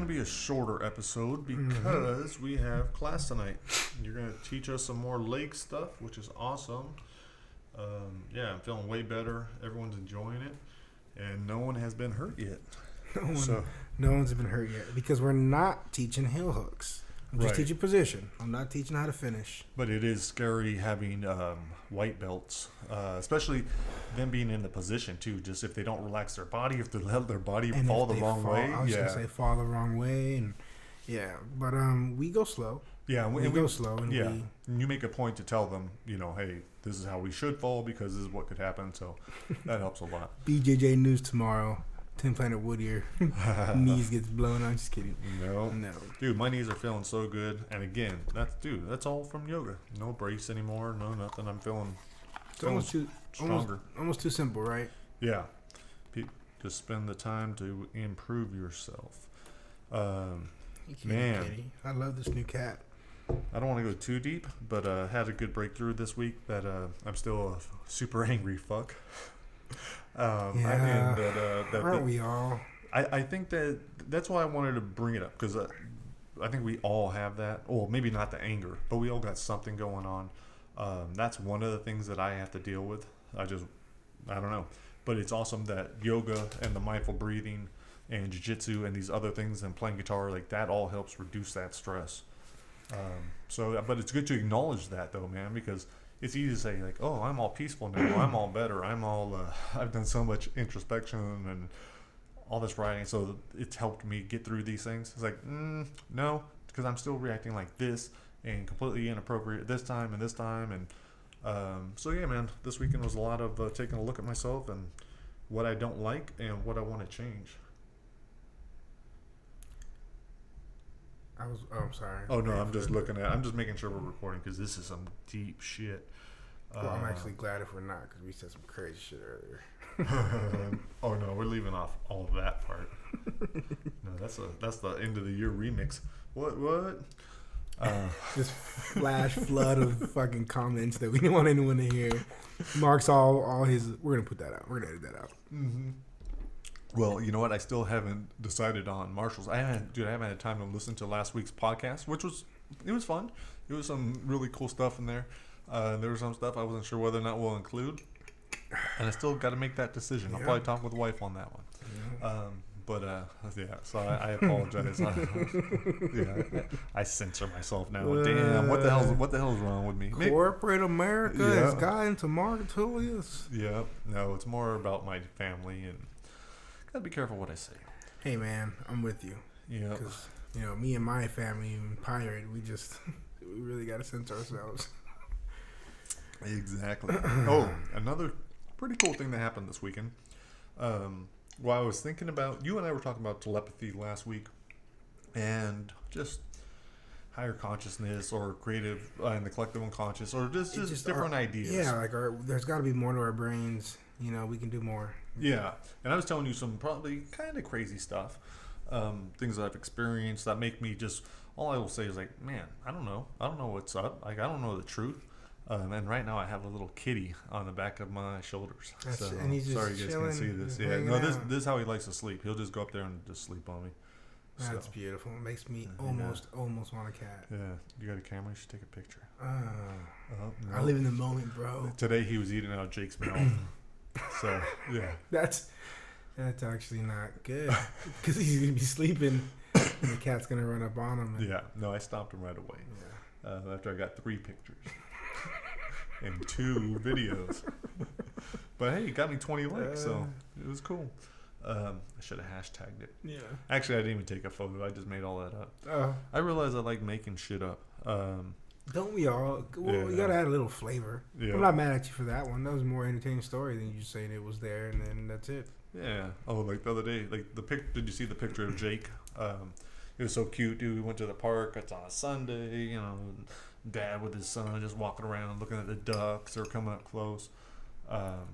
to be a shorter episode because we have class tonight. You're going to teach us some more leg stuff, which is awesome. I'm feeling way better. Everyone's enjoying it, and no one has been hurt yet. No one's been hurt yet because we're not teaching heel hooks. I'm just teaching position. I'm not teaching how to finish. But it is scary having white belts, especially them being in the position too. Just if they don't relax their body, if they let their body fall the wrong way. I was gonna say fall the wrong way, and but we go slow. Yeah, we go slow, and and you make a point to tell them, hey, this is how we should fall because this is what could happen. So that helps a lot. BJJ news tomorrow. 10 Planet Whittier knees gets blown. I'm just kidding. No, dude, my knees are feeling so good. And again, that's all from yoga. No brace anymore. No nothing. I'm feeling stronger. Almost too simple, right? Yeah, just spend the time to improve yourself. Man, kitty. I love this new cat. I don't want to go too deep, but had a good breakthrough this week that I'm still a super angry fuck. Aren't we all? I think that's why I wanted to bring it up because I think we all have that. Well, maybe not the anger, but we all got something going on. That's one of the things that I have to deal with. I don't know. But it's awesome that yoga and the mindful breathing and jiu-jitsu and these other things and playing guitar, like that all helps reduce that stress. But it's good to acknowledge that though, man, because it's easy to say like, oh, I'm all peaceful now. I'm all better. I've done so much introspection and all this writing. So it's helped me get through these things. It's like, no, because I'm still reacting like this and completely inappropriate this time. And man, this weekend was a lot of taking a look at myself and what I don't like and what I want to change. I'm sorry. Oh no, I'm just making sure we're recording because this is some deep shit. Well, I'm actually glad if we're not because we said some crazy shit earlier. Oh no, we're leaving off all of that part. No, that's the end of the year remix. What? This flash flood of fucking comments that we didn't want anyone to hear. Mark's all his. We're gonna put that out. We're gonna edit that out. Mm-hmm. Well, you know what? I still haven't decided on Marshall's. I haven't had time to listen to last week's podcast, which was fun. It was some really cool stuff in there. There was some stuff I wasn't sure whether or not we'll include, and I still got to make that decision. I'll probably talk with the wife on that one. So I apologize. I censor myself now. Damn, what the hell's wrong with me? Corporate America has gotten to Mark Tullius. Yeah, no, it's more about my family and. Gotta be careful what I say. Hey man, I'm with you. Yeah. Because me and my family and Pirate, we really gotta censor ourselves. Exactly. Another pretty cool thing that happened this weekend. I was thinking about you and I were talking about telepathy last week, and just higher consciousness or creative and the collective unconscious, or just different ideas. Yeah, like there's got to be more to our brains. We can do more. Yeah, and I was telling you some probably kind of crazy stuff, things that I've experienced that make me just. All I will say is like, man, I don't know what's up. Like I don't know the truth. And right now I have a little kitty on the back of my shoulders. And he's just sorry you guys can't see this. Yeah, no, this is how he likes to sleep. He'll just go up there and just sleep on me. That's beautiful. It makes me almost want a cat. Yeah, you got a camera? You should take a picture. No. I live in the moment, bro. Today he was eating out Jake's mouth. So yeah, that's actually not good because he's gonna be sleeping and the cat's gonna run up on him. I stopped him right away. Yeah. After I got 3 pictures and 2 videos, but hey, it got me 20 likes, so it was cool. I should have hashtagged it. Yeah. Actually, I didn't even take a photo. I just made all that up. I realized I like making shit up. Don't we all? Well, you gotta add a little flavor. Yeah. I'm not mad at you for that one. That was a more entertaining story than you just saying it was there and then that's it. Yeah. Oh, like the other day, like did you see the picture of Jake? It was so cute, dude. We went to the park. It's on a Sunday, dad with his son just walking around looking at the ducks. They're coming up close. And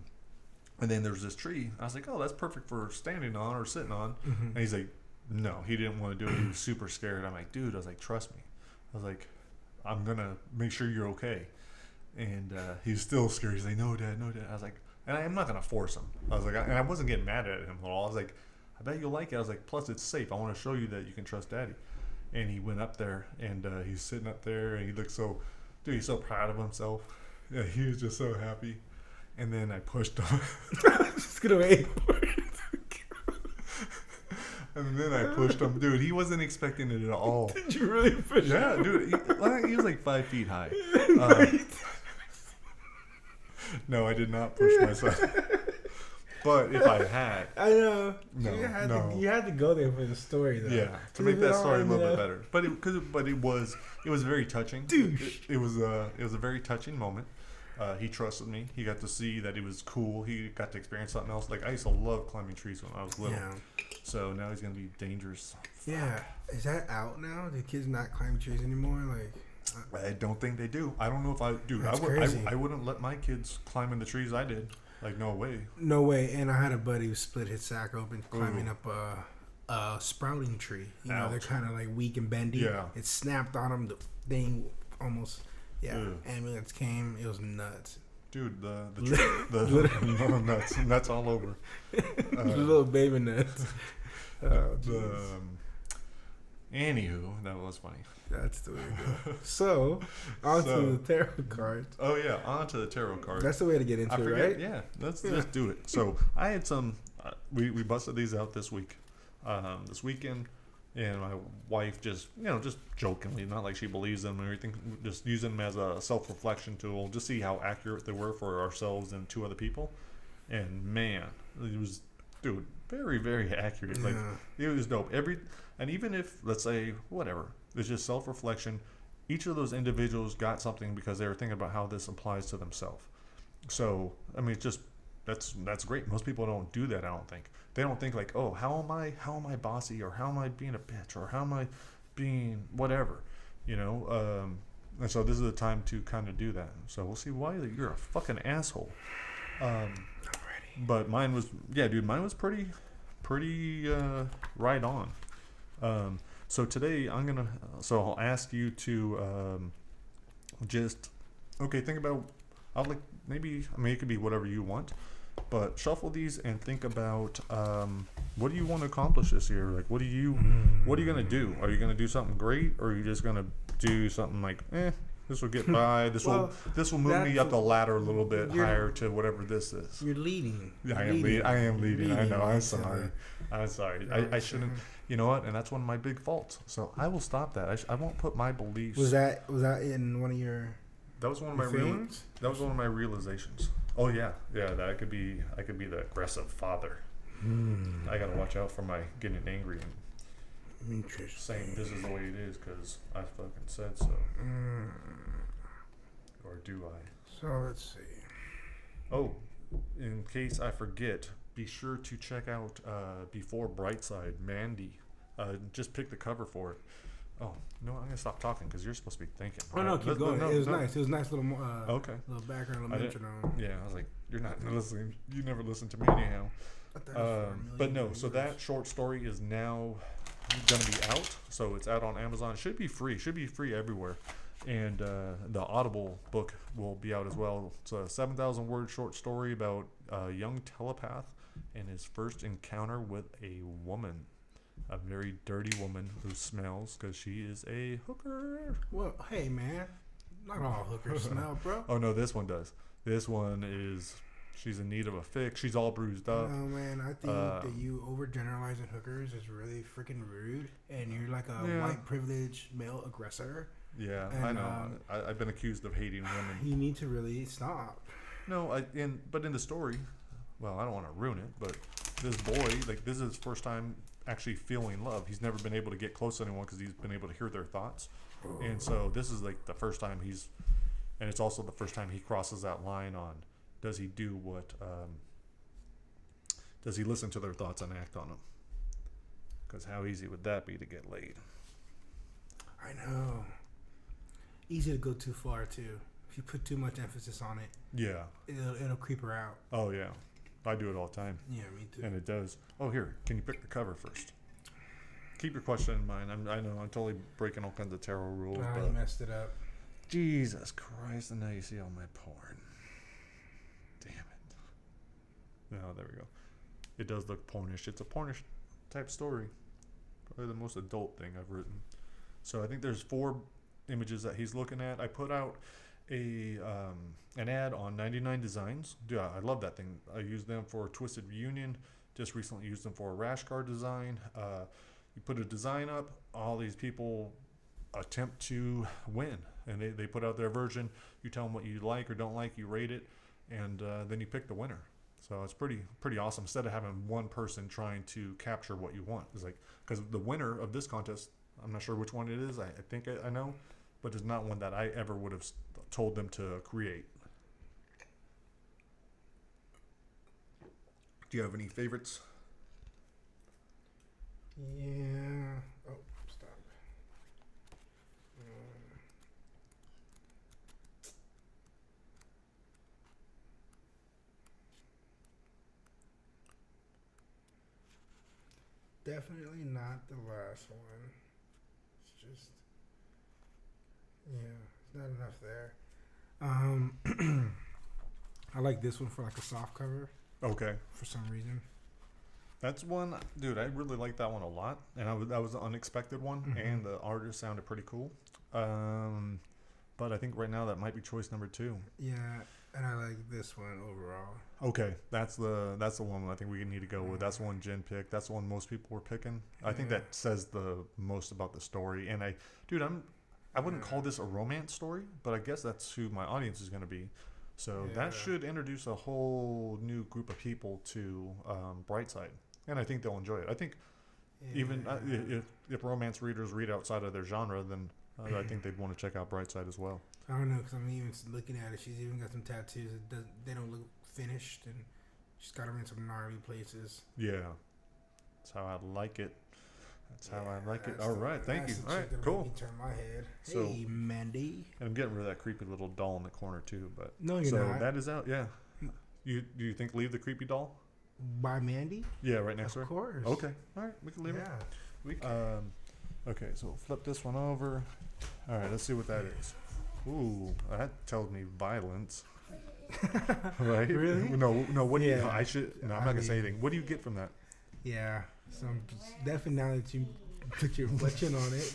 then there was this tree. I was like, oh, that's perfect for standing on or sitting on. Mm-hmm. And he's like, no, he didn't want to do it. He was super scared. I'm like, dude, trust me. I was like, I'm going to make sure you're okay. And he's still scared. He's like, no, Dad, no, Dad. I was like, and I'm not going to force him. I was like, and I wasn't getting mad at him at all. I was like, I bet you'll like it. I was like, plus it's safe. I want to show you that you can trust Daddy. And he went up there, and he's sitting up there, and he looked so, dude, he's so proud of himself. Yeah, he was just so happy. And then I pushed him. Just gonna wait. And then I pushed him. Dude, he wasn't expecting it at all. Did you really push him? Yeah, dude, he was like 5 feet high. No, I did not push myself. But if I had, I know. No, you had to go there for the story, though. yeah, to make that story a little bit better. But it was very touching. Dude, it was a very touching moment. He trusted me. He got to see that it was cool. He got to experience something else. Like I used to love climbing trees when I was little. Yeah. So now he's gonna be dangerous. Yeah. Is that out now? Do kids not climb trees anymore? Like. I don't think they do. I don't know if I do. I wouldn't let my kids climb in the trees I did. Like no way. No way. And I had a buddy who split his sack open climbing up a sprouting tree. You know, they're kind of like weak and bendy. Yeah. It snapped on him. The thing almost. Yeah. Ambulance came. It was nuts. Dude, the nuts all over. Little baby nuts. Anywho, that was funny. That's the way to go. So, on to the tarot cards. Oh, yeah, on to the tarot cards. That's the way to get into it, right? Yeah, let's do it. So, I had some, we busted these out this weekend, and my wife just jokingly, not like she believes them or anything, just using them as a self-reflection tool, just see how accurate they were for ourselves and 2 other people. And, man, it was, dude, very, very accurate. Yeah. Like, it was dope. And even if, let's say, whatever, it's just self-reflection, each of those individuals got something because they were thinking about how this applies to themselves. So, I mean, it's just, that's great. Most people don't do that, I don't think. They don't think like, oh, how am I bossy, or how am I being a bitch, or how am I being whatever, you know? And so this is the time to kind of do that. So we'll see why you're a fucking asshole. But mine was, mine was pretty right on. So today I'll ask you to think about, it could be whatever you want, but shuffle these and think about what do you want to accomplish this year? Like, what are you gonna do? Are you gonna do something great, or are you just gonna do something like, this will get by. This will move me up the ladder a little bit higher to whatever this is. You're leading. I am leading. I know. I'm sorry. I shouldn't. You know what? And that's one of my big faults. So I will stop that. I won't put my beliefs. Was that in one of your? That was one of my that was one of my realizations. Oh yeah. That I could be the aggressive father. I gotta watch out for my getting angry and saying this is the way it is because I fucking said so. Or do I? So let's see. Oh, in case I forget, be sure to check out before Brightside, Mandy. Just pick the cover for it. Oh no, I'm gonna stop talking because you're supposed to be thinking. Oh no, keep going. It was nice. It was a nice little okay. Little background, little metronome. Yeah, I was like, you're not listening. You never listen to me anyhow. But no, so that short story is now gonna be out. So it's out on Amazon. It should be free. Should be free everywhere. And the Audible book will be out as well. It's a 7,000 word short story about a young telepath and his first encounter with a woman, a very dirty woman who smells because she is a hooker. Well, hey man, not all hookers smell, bro. Oh no, this one does. This one is, she's in need of a fix. She's all bruised up. No man, I think that you overgeneralizing hookers is really freaking rude, and you're like a white privileged male aggressor. Yeah, and, I know. I've been accused of hating women. You need to really stop. No, but in the story, well, I don't want to ruin it, but this boy, like, this is his first time actually feeling love. He's never been able to get close to anyone because he's been able to hear their thoughts. And so this is like the first time and it's also the first time he crosses that line on, does he do what, does he listen to their thoughts and act on them? Because how easy would that be to get laid? I know. Easy to go too far too. If you put too much emphasis on it, yeah, it'll creep her out. Oh yeah, I do it all the time. Yeah, me too. And it does. Oh, here, can you pick the cover first? Keep your question in mind. I know I'm totally breaking all kinds of tarot rules. But you messed it up. Jesus Christ! And now you see all my porn. Damn it. No, there we go. It does look pornish. It's a pornish type story. Probably the most adult thing I've written. So I think there's 4 images that he's looking at. I put out an ad on 99 Designs. Dude, I love that thing. I use them for Twisted Reunion. Just recently used them for a rash guard design. You put a design up, all these people attempt to win, and they put out their version. You tell them what you like or don't like, you rate it, and then you pick the winner. So it's pretty awesome. Instead of having one person trying to capture what you want, it's like, because the winner of this contest, I'm not sure which one it is. I think I know, but it's not one that I ever would have told them to create. Do you have any favorites? Yeah. Oh, stop. Definitely not the last one. It's just, yeah, it's not enough there. I like this one for like a soft cover Okay. for some reason. That's one, dude. I really like that one a lot, and that was an unexpected one, and the artist sounded pretty cool. But I think right now that might be choice number 2. Yeah, and I like this one overall. Okay, that's the one I think we need to go with. That's the one Jen picked. That's the one most people were picking. I think that says the most about the story. And I wouldn't call this a romance story, but I guess that's who my audience is going to be. So that should introduce a whole new group of people to Brightside. And I think they'll enjoy it. I think even if romance readers read outside of their genre, then I think they'd want to check out Brightside as well. I don't know, because I'm even looking at it. She's even got some tattoos that they don't look finished, and she's got them in some gnarly places. Yeah. That's how I like it. That's how I like it. All right, thank you. All right, cool. Make me turn my head. So, hey, Mandy. And I'm getting rid of that creepy little doll in the corner too. But no, you're so not. that is out. Yeah. Do you think leave the creepy doll? By Mandy? Yeah, right next to her. Of course. Okay. All right, we can leave it. We can. Okay, so flip this one over. All right, let's see what that is. Ooh, that tells me violence. Right? Really? No. What do you? I should. No, I'm not gonna say anything. What do you get from that? Yeah. So definitely now that you put your reflection on it.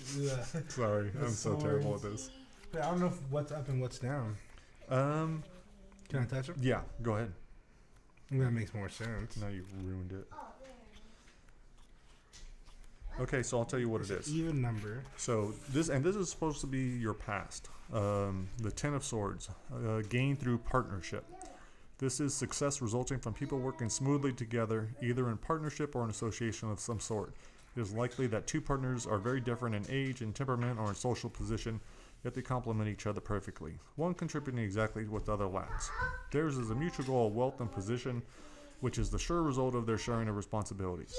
Sorry, I'm so terrible at this. But I don't know what's up and what's down. Can I touch them? Yeah, go ahead. That makes more sense. Now you ruined it. Okay, so I'll tell you what it is. Even number. So this is supposed to be your past. The Ten of Swords, gained through partnership. This is success resulting from people working smoothly together, either in partnership or an association of some sort. It is likely that 2 partners are very different in age and temperament or in social position, yet they complement each other perfectly, one contributing exactly what the other lacks. Theirs is a mutual goal of wealth and position, which is the sure result of their sharing of responsibilities.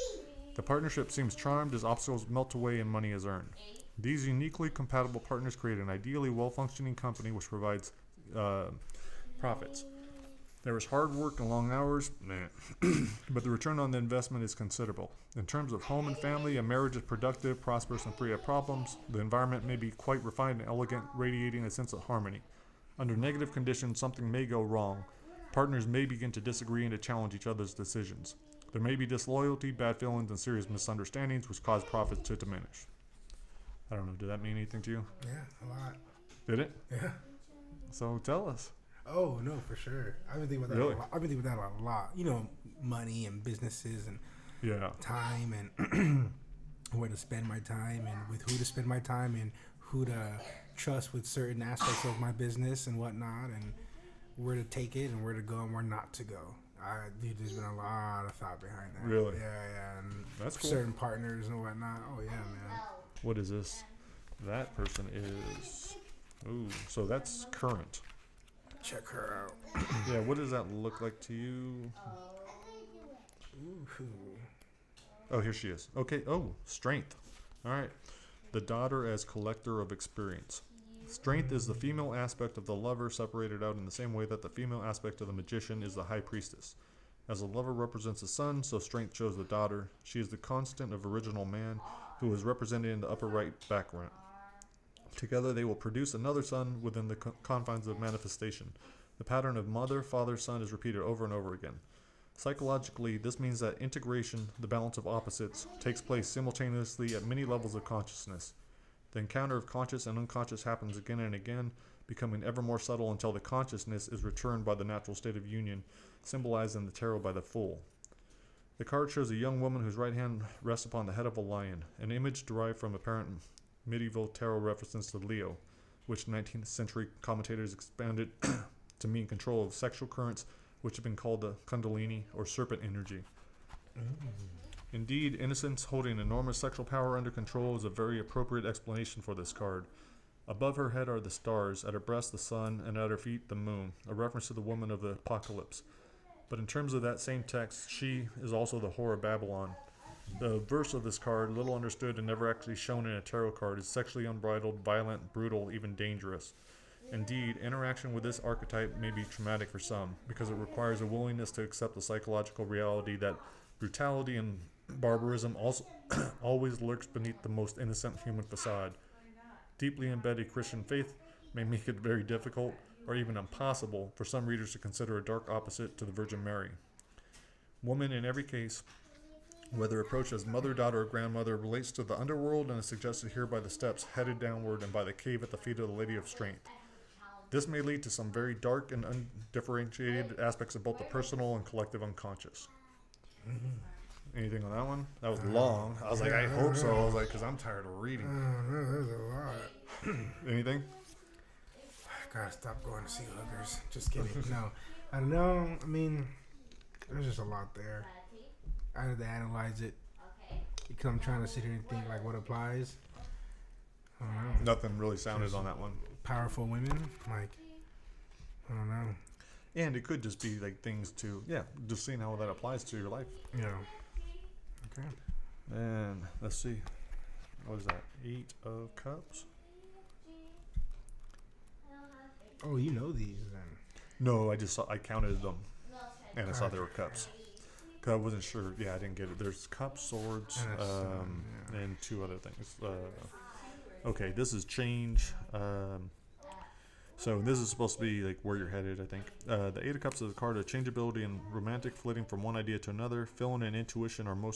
The partnership seems charmed as obstacles melt away and money is earned. These uniquely compatible partners create an ideally well-functioning company which provides profits. There is hard work and long hours, but the return on the investment is considerable. In terms of home and family, a marriage is productive, prosperous, and free of problems. The environment may be quite refined and elegant, radiating a sense of harmony. Under negative conditions, something may go wrong. Partners may begin to disagree and to challenge each other's decisions. There may be disloyalty, bad feelings, and serious misunderstandings which cause profits to diminish. I don't know, did that mean anything to you? Yeah, a lot. Did it? Yeah. So tell us. Oh no, for sure. I've been thinking about that. Really? A lot. I've been thinking about that a lot. You know, money and businesses and time and where to spend my time and with who to spend my time and who to trust with certain aspects of my business and whatnot, and where to take it and where to go and where not to go. Dude, there's been a lot of thought behind that. Really? Yeah. And that's cool. Certain partners and whatnot. Oh yeah, man. What is this? That person is. Ooh, so that's current. Check her out. Yeah, what does that look like to you? Ooh. Oh, here she is. Okay. Oh, strength. All right. The daughter as collector of experience. Strength is the female aspect of the lover, separated out in the same way that the female aspect of the magician is the high priestess. As the lover represents the sun, so strength shows the daughter. She is the constant of original man, who is represented in the upper right background. Together they will produce another sun within the confines of manifestation. The pattern of mother, father, son is repeated over and over again. Psychologically, this means that integration, the balance of opposites, takes place simultaneously at many levels of consciousness. The encounter of conscious and unconscious happens again and again, becoming ever more subtle until the consciousness is returned by the natural state of union, symbolized in the tarot by the Fool. The card shows a young woman whose right hand rests upon the head of a lion, an image derived from apparent medieval tarot references to Leo, which 19th century commentators expanded to mean control of sexual currents, which have been called the Kundalini or serpent energy. Indeed, innocence holding enormous sexual power under control is a very appropriate explanation for this card. Above her head are the stars, at her breast the sun, and at her feet the moon, a reference to the woman of the apocalypse. But in terms of that same text, she is also the whore of Babylon. The verse of this card, little understood and never actually shown in a tarot card, is sexually unbridled, violent, brutal, even dangerous. Indeed, interaction with this archetype may be traumatic for some, because it requires a willingness to accept the psychological reality that brutality and barbarism also always lurks beneath the most innocent human facade. Deeply embedded Christian faith may make it very difficult, or even impossible, for some readers to consider a dark opposite to the Virgin Mary. Woman, in every case, whether approached as mother, daughter, or grandmother, relates to the underworld and is suggested here by the steps headed downward and by the cave at the feet of the Lady of Strength. This may lead to some very dark and undifferentiated aspects of both the personal and collective unconscious. Anything on that one? That was long. I was like, I hope so. I was like, because I'm tired of reading. No, there's a lot. Anything? Gotta stop going to see hookers. Just kidding. No, I don't know. I mean, there's just a lot there. I had to analyze it because I'm trying to sit here and think like what applies. I don't know. Nothing really sounded on that one. Powerful women, like I don't know. And it could just be like things to, just seeing how that applies to your life. Yeah. Okay. And let's see. What is that? 8 of Cups? Oh, you know these then. No, I counted them. And I saw there were cups. Because I wasn't sure. Yeah, I didn't get it. There's cups, swords, and 2 other things. Okay, this is change. So this is supposed to be like where you're headed, I think. The 8 of Cups is a card of changeability and romantic, flitting from one idea to another. Feeling and intuition are more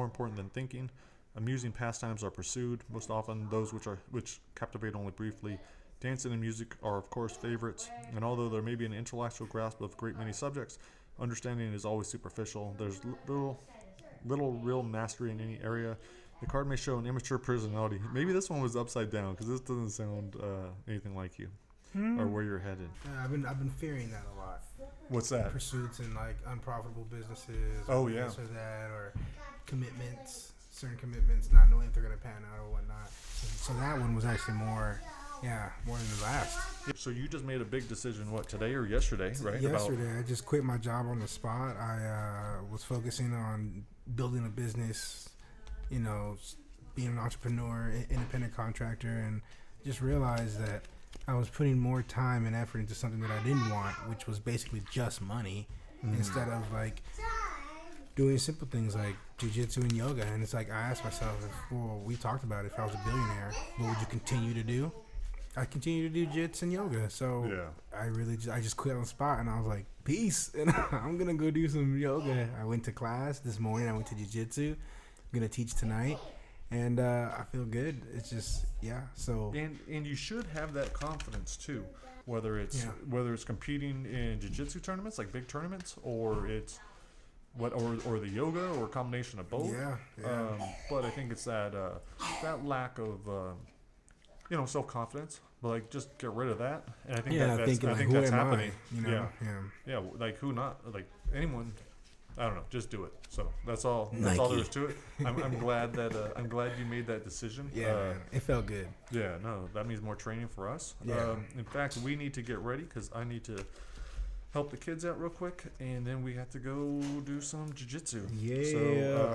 important than thinking. Amusing pastimes are pursued, most often those which captivate only briefly. Dancing and music are, of course, favorites. And although there may be an intellectual grasp of a great many subjects, understanding is always superficial. There's little real mastery in any area. The card may show an immature personality. Maybe this one was upside down because this doesn't sound anything like you or where you're headed. I've been fearing that a lot. What's that? Pursuits in like unprofitable businesses. Oh yeah. This or that, or commitments, certain commitments, not knowing if they're gonna pan out or whatnot. So that one was actually more than the last. So you just made a big decision, today or yesterday, right? Yesterday, I just quit my job on the spot. I was focusing on building a business, being an entrepreneur, independent contractor, and just realized that I was putting more time and effort into something that I didn't want, which was basically just money, instead of like doing simple things like jiu-jitsu and yoga. And it's like, I asked myself, we talked about if I was a billionaire, what would you continue to do? I continue to do jits and yoga. So I just quit on the spot, and I was like, peace. And I'm going to go do some yoga. I went to class this morning. I went to jiu-jitsu. I'm going to teach tonight. And I feel good. It's just, so. And you should have that confidence too, whether it's competing in jiu-jitsu tournaments, like big tournaments, or it's or the yoga, or a combination of both. But I think it's that lack of self-confidence, but like just get rid of that. And I think that's happening. Like who not, like anyone. I don't know, just do it. So that's all there is to it. I'm glad that you made that decision. It felt good. That means more training for us. In fact, we need to get ready because I need to help the kids out real quick, and then we have to go do some jiu-jitsu.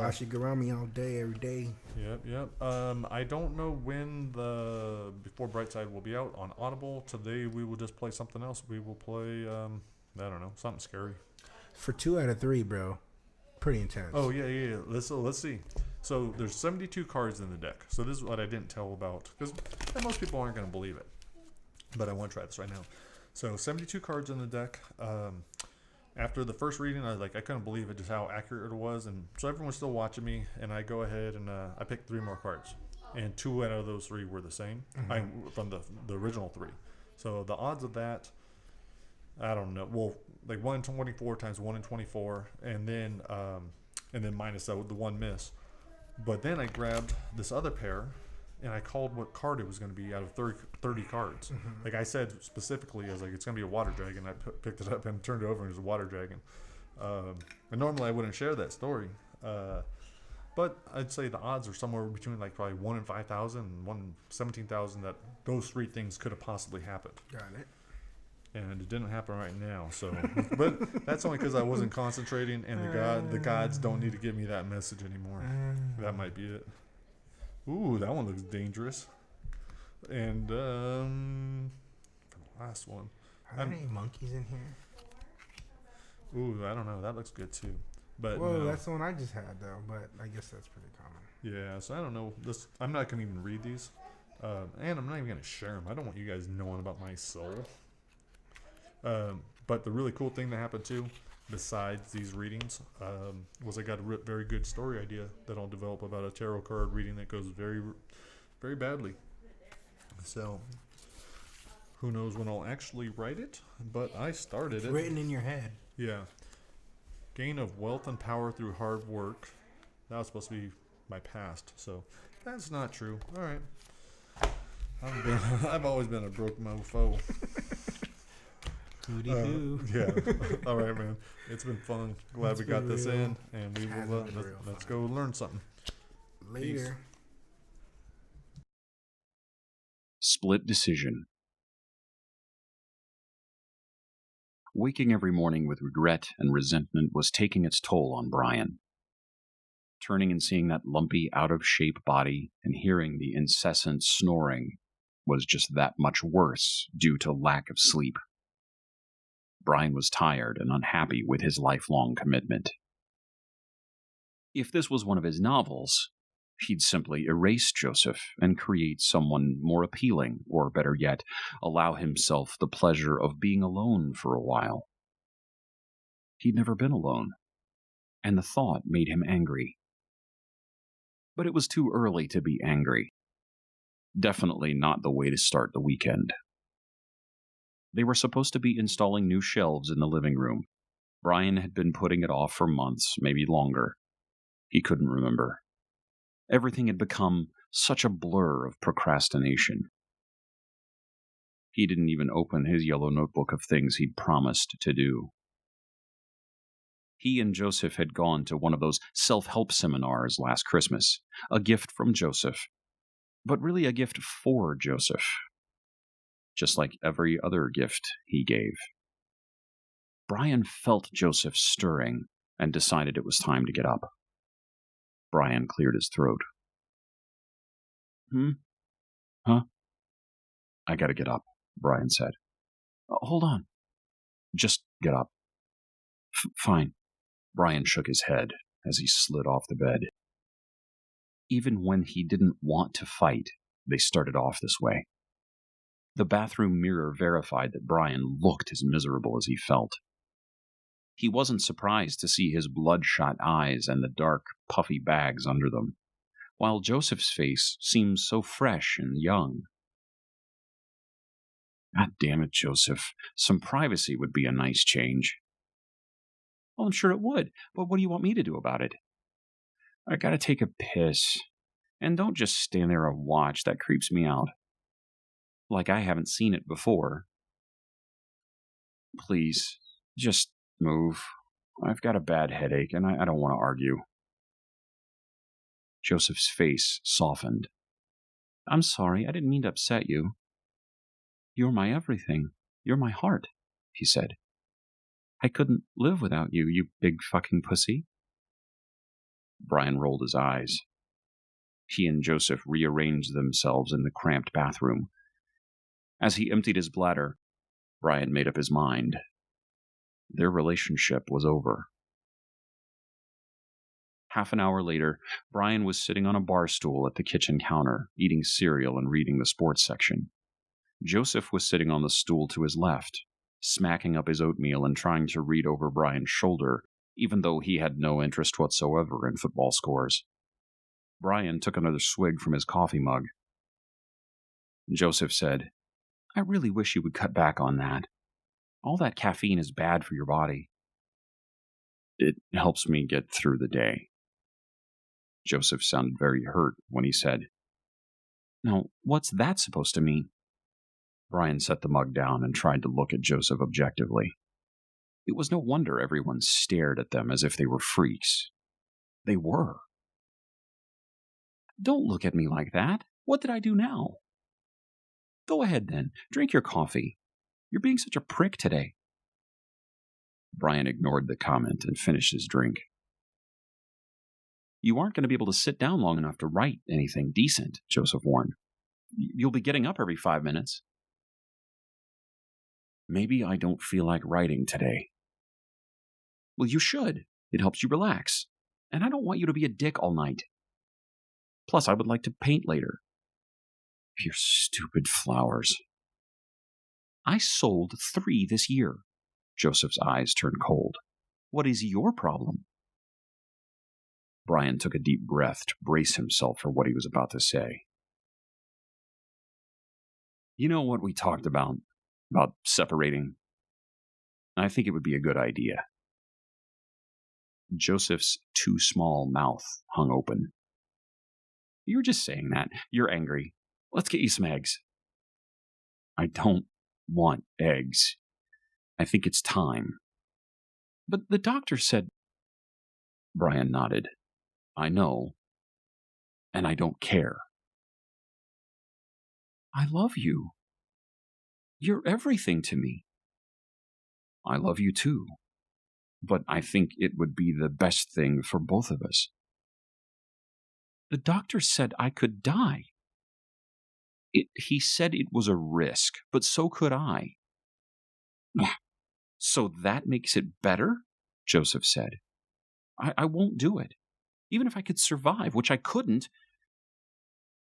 I should go around me all day, every day. Yep. I don't know when before Brightside will be out on Audible. Today we will just play something else. We will play I don't know, something scary. For 2 out of 3, bro. Pretty intense. Oh yeah. Let's see. So there's 72 cards in the deck. So this is what I didn't tell about, because most people aren't going to believe it. But I want to try this right now. So 72 cards in the deck. after the first reading, I couldn't believe it just how accurate it was, and so everyone's still watching me, and I go ahead and I picked 3 more cards, and 2 out of those 3 were the same. From the original 3. So the odds of that, I don't know. Well, like 1 in 24 times 1 in 24, and then minus the 1 miss. But then I grabbed this other pair, and I called what card it was going to be out of 30 cards. Like I said specifically, I was like, it's going to be a water dragon. I picked it up and turned it over, and it was a water dragon. And normally I wouldn't share that story. But I'd say the odds are somewhere between like probably 1 in 5,000 and 1 in 17,000 that those 3 things could have possibly happened. Got it. And it didn't happen right now. So, but that's only because I wasn't concentrating, and the gods don't need to give me that message anymore. That might be it. Ooh, that one looks dangerous. And for the last one, are there any monkeys in here? Ooh, I don't know. That looks good too. But well, no. That's the one I just had though. But I guess that's pretty common. Yeah, so I don't know. I'm not gonna even read these, and I'm not even gonna share them. I don't want you guys knowing about my soul. But the really cool thing that happened too, besides these readings, was I got a very good story idea that I'll develop about a tarot card reading that goes very, very badly. So, who knows when I'll actually write it? But I started it. Written in your head. Yeah. Gain of wealth and power through hard work. That was supposed to be my past, so that's not true. All right. I've always been a broke mofo. Yeah. All right, man. It's been fun. Glad we got this in, and we will let's go learn something. Later. Peace. Split decision. Waking every morning with regret and resentment was taking its toll on Brian. Turning and seeing that lumpy, out-of-shape body and hearing the incessant snoring was just that much worse due to lack of sleep. Brian was tired and unhappy with his lifelong commitment. If this was one of his novels, he'd simply erase Joseph and create someone more appealing, or better yet, allow himself the pleasure of being alone for a while. He'd never been alone, and the thought made him angry. But it was too early to be angry. Definitely not the way to start the weekend. They were supposed to be installing new shelves in the living room. Brian had been putting it off for months, maybe longer. He couldn't remember. Everything had become such a blur of procrastination. He didn't even open his yellow notebook of things he'd promised to do. He and Joseph had gone to one of those self-help seminars last Christmas, a gift from Joseph, but really a gift for Joseph, just like every other gift he gave. Brian felt Joseph stirring and decided it was time to get up. Brian cleared his throat. Huh? I gotta get up, Brian said. Hold on. Just get up. Fine. Brian shook his head as he slid off the bed. Even when he didn't want to fight, they started off this way. The bathroom mirror verified that Brian looked as miserable as he felt. He wasn't surprised to see his bloodshot eyes and the dark, puffy bags under them, while Joseph's face seemed so fresh and young. God damn it, Joseph. Some privacy would be a nice change. Well, I'm sure it would, but what do you want me to do about it? I gotta take a piss. And don't just stand there and watch. That creeps me out. Like I haven't seen it before. Please, just move. I've got a bad headache, and I don't want to argue. Joseph's face softened. I'm sorry, I didn't mean to upset you. You're my everything. You're my heart, he said. I couldn't live without you, you big fucking pussy. Brian rolled his eyes. He and Joseph rearranged themselves in the cramped bathroom. As he emptied his bladder, Brian made up his mind. Their relationship was over. Half an hour later, Brian was sitting on a bar stool at the kitchen counter, eating cereal and reading the sports section. Joseph was sitting on the stool to his left, smacking up his oatmeal and trying to read over Brian's shoulder, even though he had no interest whatsoever in football scores. Brian took another swig from his coffee mug. Joseph said, "I really wish you would cut back on that. All that caffeine is bad for your body." "It helps me get through the day." Joseph sounded very hurt when he said, "Now, what's that supposed to mean?" Brian set the mug down and tried to look at Joseph objectively. It was no wonder everyone stared at them as if they were freaks. They were. "Don't look at me like that. What did I do now?" "Go ahead then. Drink your coffee. You're being such a prick today." Brian ignored the comment and finished his drink. "You aren't going to be able to sit down long enough to write anything decent," Joseph warned. "You'll be getting up every 5 minutes." "Maybe I don't feel like writing today." "Well, you should. It helps you relax. And I don't want you to be a dick all night. Plus, I would like to paint later." "Your stupid flowers." "I sold 3 this year." Joseph's eyes turned cold. "What is your problem?" Brian took a deep breath to brace himself for what he was about to say. "You know what we talked about separating? I think it would be a good idea." Joseph's too small mouth hung open. "You're just saying that. You're angry. Let's get you some eggs." "I don't want eggs. I think it's time." "But the doctor said..." Brian nodded. "I know. And I don't care." "I love you. You're everything to me." "I love you too. But I think it would be the best thing for both of us." "The doctor said I could die." He said it was a risk, but so could I." "So that makes it better?" Joseph said. I won't do it. Even if I could survive, which I couldn't.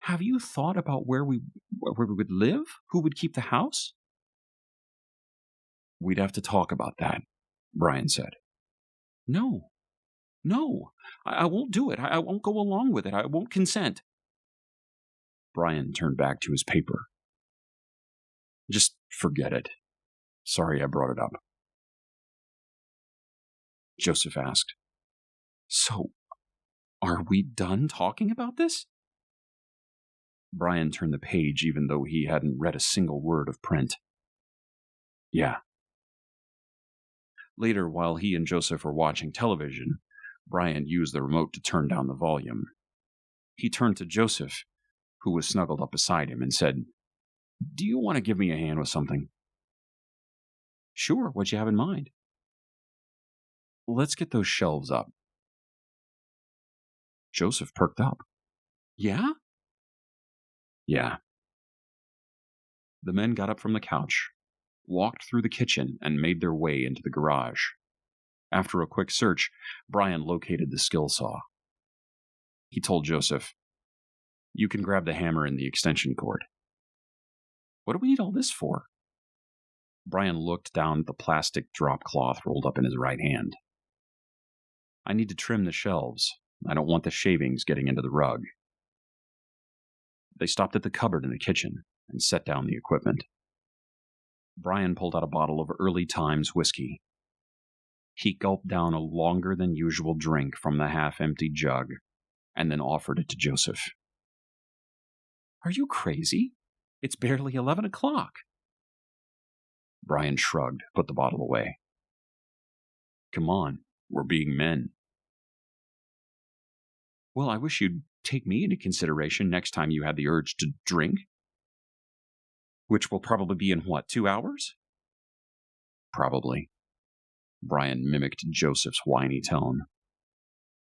Have you thought about where we would live? Who would keep the house?" "We'd have to talk about that," Brian said. No, I won't do it. I won't go along with it. I won't consent." Brian turned back to his paper. "Just forget it. Sorry I brought it up." Joseph asked, "So, are we done talking about this?" Brian turned the page even though he hadn't read a single word of print. "Yeah." Later, while he and Joseph were watching television, Brian used the remote to turn down the volume. He turned to Joseph, who was snuggled up beside him, and said, "Do you want to give me a hand with something?" "Sure, what you have in mind?" "Let's get those shelves up." Joseph perked up. "Yeah?" "Yeah." The men got up from the couch, walked through the kitchen, and made their way into the garage. After a quick search, Brian located the skill saw. He told Joseph, "You can grab the hammer and the extension cord." "What do we need all this for?" Brian looked down at the plastic drop cloth rolled up in his right hand. "I need to trim the shelves. I don't want the shavings getting into the rug." They stopped at the cupboard in the kitchen and set down the equipment. Brian pulled out a bottle of Early Times whiskey. He gulped down a longer than usual drink from the half-empty jug and then offered it to Joseph. "Are you crazy? It's barely 11 o'clock. Brian shrugged, put the bottle away. "Come on, we're being men." "Well, I wish you'd take me into consideration next time you had the urge to drink." "Which will probably be in 2 hours?" "Probably." Brian mimicked Joseph's whiny tone.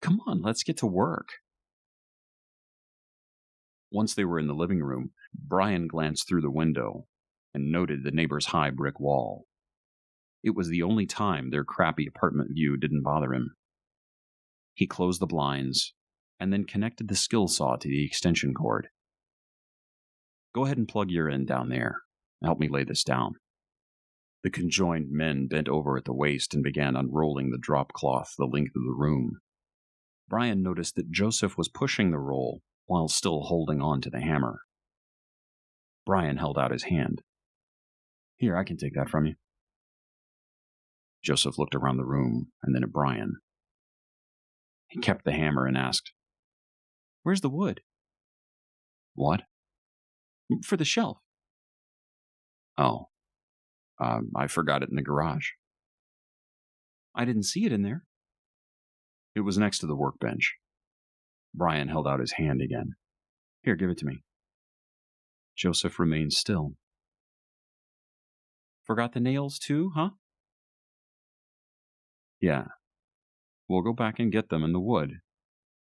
"Come on, let's get to work." Once they were in the living room, Brian glanced through the window and noted the neighbor's high brick wall. It was the only time their crappy apartment view didn't bother him. He closed the blinds and then connected the skill saw to the extension cord. "Go ahead and plug your end down there. Help me lay this down." The conjoined men bent over at the waist and began unrolling the drop cloth the length of the room. Brian noticed that Joseph was pushing the roll while still holding on to the hammer. Brian held out his hand. "Here, I can take that from you." Joseph looked around the room and then at Brian. He kept the hammer and asked, "Where's the wood?" "What?" "For the shelf." "Oh, I forgot it in the garage." "I didn't see it in there." "It was next to the workbench." Brian held out his hand again. "Here, give it to me." Joseph remained still. "Forgot the nails too, huh?" "Yeah. We'll go back and get them in the wood.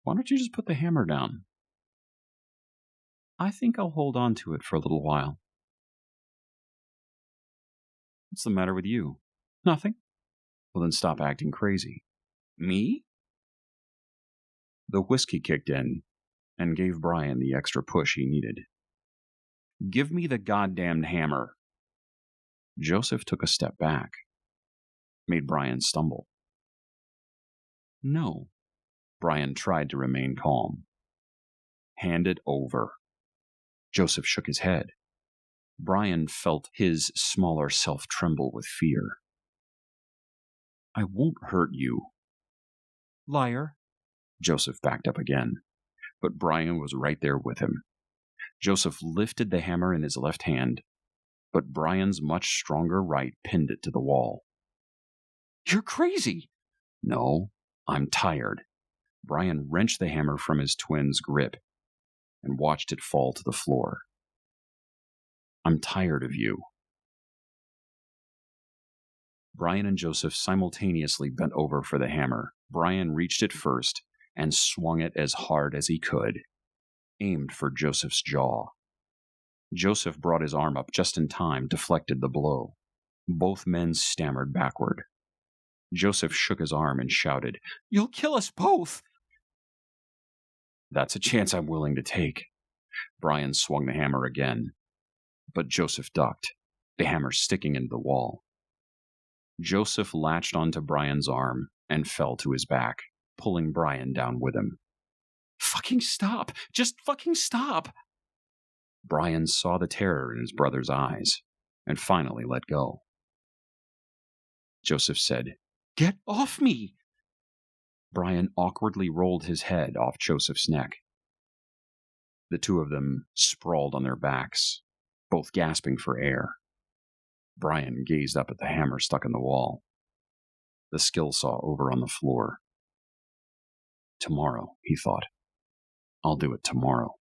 Why don't you just put the hammer down?" "I think I'll hold on to it for a little while." "What's the matter with you?" "Nothing." "Well, then stop acting crazy." "Me?" The whiskey kicked in and gave Brian the extra push he needed. "Give me the goddamned hammer." Joseph took a step back, made Brian stumble. "No." Brian tried to remain calm. "Hand it over." Joseph shook his head. Brian felt his smaller self tremble with fear. "I won't hurt you." "Liar." Joseph backed up again, but Brian was right there with him. Joseph lifted the hammer in his left hand, but Brian's much stronger right pinned it to the wall. "You're crazy." "No, I'm tired." Brian wrenched the hammer from his twin's grip and watched it fall to the floor. "I'm tired of you." Brian and Joseph simultaneously bent over for the hammer. Brian reached it first and swung it as hard as he could, aimed for Joseph's jaw. Joseph brought his arm up just in time, deflected the blow. Both men stammered backward. Joseph shook his arm and shouted, "You'll kill us both!" "That's a chance I'm willing to take." Brian swung the hammer again, but Joseph ducked, the hammer sticking into the wall. Joseph latched onto Brian's arm and fell to his back, pulling Brian down with him. "Fucking stop! Just fucking stop!" Brian saw the terror in his brother's eyes and finally let go. Joseph said, "Get off me!" Brian awkwardly rolled his head off Joseph's neck. The two of them sprawled on their backs, both gasping for air. Brian gazed up at the hammer stuck in the wall, the skill saw over on the floor. Tomorrow, he thought. I'll do it tomorrow.